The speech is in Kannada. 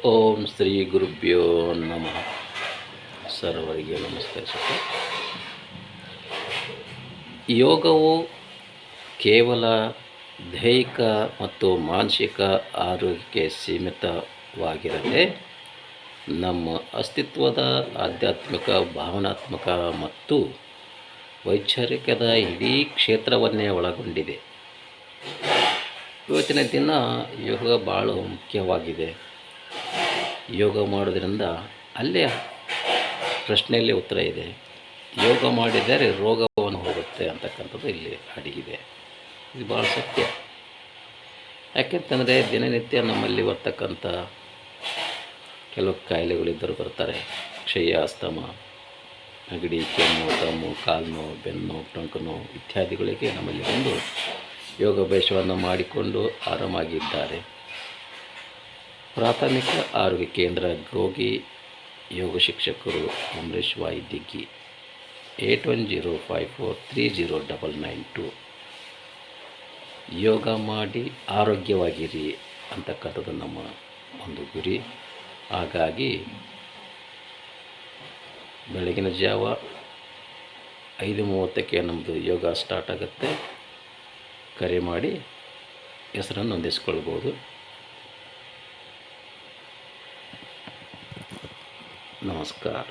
ಓಂ ಶ್ರೀ ಗುರುಭ್ಯೋ ನಮಃ. ಸರ್ವರಿಗೆ ನಮಸ್ಕರಿಸುತ್ತೆ. ಯೋಗವು ಕೇವಲ ದೈಹಿಕ ಮತ್ತು ಮಾನಸಿಕ ಆರೋಗ್ಯಕ್ಕೆ ಸೀಮಿತವಾಗಿರದೆ ನಮ್ಮ ಅಸ್ತಿತ್ವದ ಆಧ್ಯಾತ್ಮಿಕ, ಭಾವನಾತ್ಮಕ ಮತ್ತು ವೈಚಾರಿಕದ ಇಡೀ ಕ್ಷೇತ್ರವನ್ನೇ ಒಳಗೊಂಡಿದೆ. ಇವತ್ತಿನ ದಿನ ಯೋಗ ಭಾಳ ಮುಖ್ಯವಾಗಿದೆ. ಯೋಗ ಮಾಡೋದ್ರಿಂದ ಅಲ್ಲೇ ಪ್ರಶ್ನೆಯಲ್ಲಿ ಉತ್ತರ ಇದೆ. ಯೋಗ ಮಾಡಿದರೆ ರೋಗವನ್ನು ಹೋಗುತ್ತೆ ಅಂತಕ್ಕಂಥದ್ದು ಇಲ್ಲಿ ಅಡಗಿದೆ. ಇದು ಭಾಳ ಸತ್ಯ. ಯಾಕೆಂತಂದರೆ ದಿನನಿತ್ಯ ನಮ್ಮಲ್ಲಿ ಬರ್ತಕ್ಕಂಥ ಕೆಲವು ಕಾಯಿಲೆಗಳಿದ್ದರೂ ಬರ್ತಾರೆ. ಕ್ಷಯ, ಅಸ್ತಮ, ನೆಗಡಿ, ಕೆಮ್ಮು, ದಮ್ಮು, ಕಾಲು ನೋವು, ಬೆನ್ನು ನೋವು, ಟೊಂಕು ನೋವು ಇತ್ಯಾದಿಗಳಿಗೆ ನಮ್ಮಲ್ಲಿ ಬಂದು ಯೋಗಾಭ್ಯಾಸವನ್ನು ಮಾಡಿಕೊಂಡು ಆರಾಮಾಗಿದ್ದಾರೆ. ಪ್ರಾಥಮಿಕ ಆರೋಗ್ಯ ಕೇಂದ್ರ ಗೋಗಿ ಯೋಗ ಶಿಕ್ಷಕರು ಅಮರೇಶ್ ವಾಯಿದಿಗ್ಗಿ 8105430992. ಯೋಗ ಮಾಡಿ ಆರೋಗ್ಯವಾಗಿರಿ ಅಂತಕ್ಕಂಥದ್ದು ನಮ್ಮ ಒಂದು ಗುರಿ. ಹಾಗಾಗಿ ಬೆಳಗಿನ ಜಾವ 5:30ಕ್ಕೆ ನಮ್ಮದು ಯೋಗ ಸ್ಟಾರ್ಟ್ ಆಗುತ್ತೆ. ಕರೆ ಮಾಡಿ ಹೆಸರನ್ನು ಹೊಂದಿಸ್ಕೊಳ್ಬೋದು. ನಮಸ್ಕಾರ.